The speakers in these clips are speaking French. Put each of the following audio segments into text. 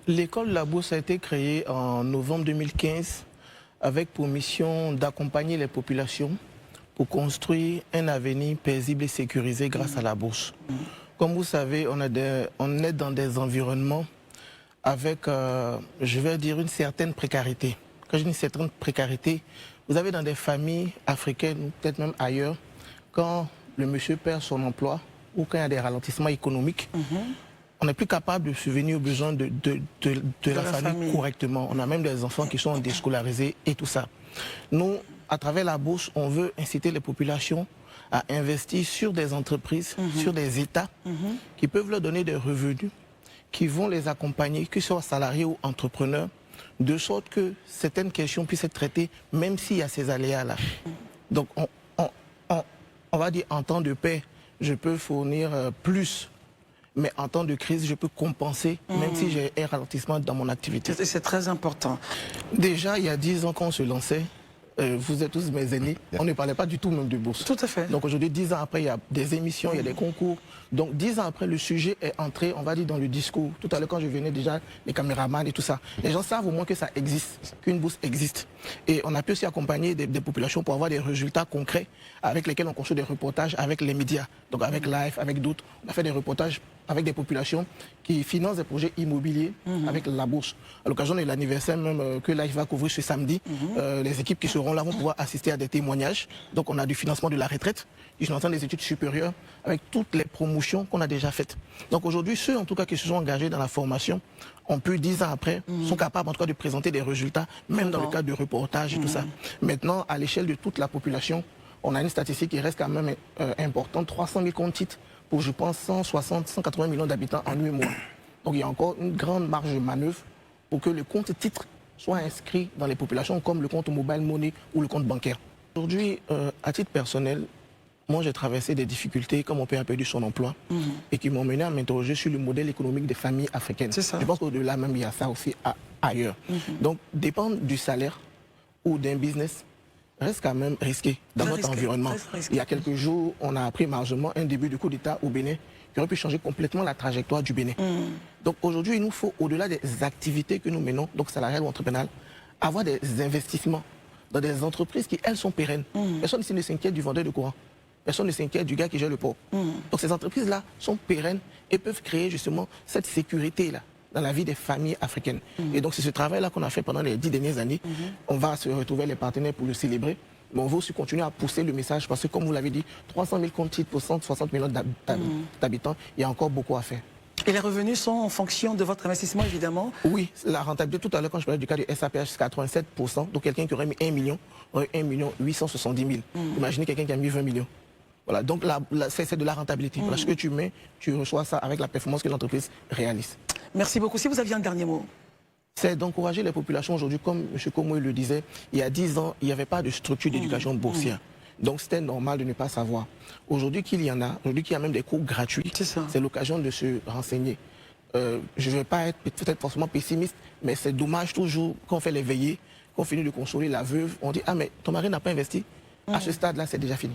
L'école de la Bourse a été créée en novembre 2015 avec pour mission d'accompagner les populations pour construire un avenir paisible et sécurisé grâce à la bourse. Comme vous savez, on est dans des environnements avec, je vais dire, une certaine précarité. Quand je dis une certaine précarité, vous avez dans des familles africaines, ou peut-être même ailleurs, quand le monsieur perd son emploi ou quand il y a des ralentissements économiques, on n'est plus capable de subvenir aux besoins de la famille correctement. On a même des enfants qui sont déscolarisés et tout ça. Nous, à travers la bourse, on veut inciter les populations à investir sur des entreprises, sur des États qui peuvent leur donner des revenus, qui vont les accompagner, qu'ils soient salariés ou entrepreneurs, de sorte que certaines questions puissent être traitées, même s'il y a ces aléas-là. Donc, on va dire, en temps de paix, je peux fournir plus, mais en temps de crise, je peux compenser, même si j'ai un ralentissement dans mon activité. C'est très important. Déjà, il y a 10 ans, quand on se lançait, vous êtes tous mes aînés, on ne parlait pas du tout même de bourse. Tout à fait. Donc aujourd'hui, 10 ans après, il y a des émissions, il y a des concours. Donc 10 ans après, le sujet est entré, on va dire, dans le discours. Tout à l'heure, quand je venais déjà, les caméramans et tout ça, les gens savent au moins que ça existe, qu'une bourse existe. Et on a pu aussi accompagner des populations pour avoir des résultats concrets avec lesquels on construit des reportages avec les médias. Donc avec Life, avec d'autres, on a fait des reportages avec des populations qui financent des projets immobiliers avec la bourse. À l'occasion de l'anniversaire même que Life va couvrir ce samedi, les équipes qui seront là vont pouvoir assister à des témoignages. Donc on a du financement de la retraite, du financement des études supérieures, avec toutes les promotions qu'on a déjà faites. Donc aujourd'hui, ceux en tout cas qui se sont engagés dans la formation, on peut 10 ans après, sont capables en tout cas de présenter des résultats, même dans le cadre de reportage et tout ça. Maintenant, à l'échelle de toute la population, on a une statistique qui reste quand même importante, 300 000 comptes titres pour, je pense, 160, 180 millions d'habitants en 8 mois. Donc il y a encore une grande marge de manœuvre pour que le compte titre soit inscrit dans les populations comme le compte mobile money ou le compte bancaire. Aujourd'hui, à titre personnel, moi j'ai traversé des difficultés comme mon père a perdu son emploi et qui m'ont mené à m'interroger sur le modèle économique des familles africaines. Je pense qu'au-delà même il y a ça aussi ailleurs. Donc dépendre du salaire ou d'un business reste quand même risqué dans notre environnement. Il y a quelques jours, on a appris malheureusement un début de coup d'État au Bénin qui aurait pu changer complètement la trajectoire du Bénin. Donc aujourd'hui, il nous faut, au-delà des activités que nous menons, donc salariales ou entrepreneuriales, avoir des investissements dans des entreprises qui, elles, sont pérennes. Personne ici ne s'inquiète du vendeur de courant. Personne ne s'inquiète du gars qui gère le port. Donc ces entreprises-là sont pérennes et peuvent créer justement cette sécurité-là dans la vie des familles africaines. Et donc c'est ce travail-là qu'on a fait pendant les 10 dernières années. On va se retrouver les partenaires pour le célébrer, mais on va aussi continuer à pousser le message parce que comme vous l'avez dit, 300 000 comptes titres pour 160 millions d'habitants, il y a encore beaucoup à faire. Et les revenus sont en fonction de votre investissement, évidemment? Oui, la rentabilité, tout à l'heure quand je parlais du cas du SAPH, c'est 87%, donc quelqu'un qui aurait mis 1 million, aurait 1 870 000. Imaginez quelqu'un qui a mis 20 millions. Voilà, donc c'est de la rentabilité. Voilà, ce que tu mets, tu reçois ça avec la performance que l'entreprise réalise. Merci beaucoup. Si vous aviez un dernier mot. C'est d'encourager les populations aujourd'hui, comme M. Komoy le disait, il y a 10 ans, il n'y avait pas de structure d'éducation boursière. Donc c'était normal de ne pas savoir. Aujourd'hui qu'il y en a, aujourd'hui qu'il y a même des cours gratuits, c'est l'occasion de se renseigner. Je ne vais pas être peut-être forcément pessimiste, mais c'est dommage toujours quand on fait les veillées, qu'on finit de consoler la veuve, on dit « Ah mais ton mari n'a pas investi ». À ce stade-là, c'est déjà fini.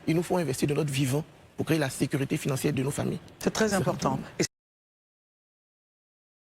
Il nous faut investir de notre vivant pour créer la sécurité financière de nos familles. C'est très important.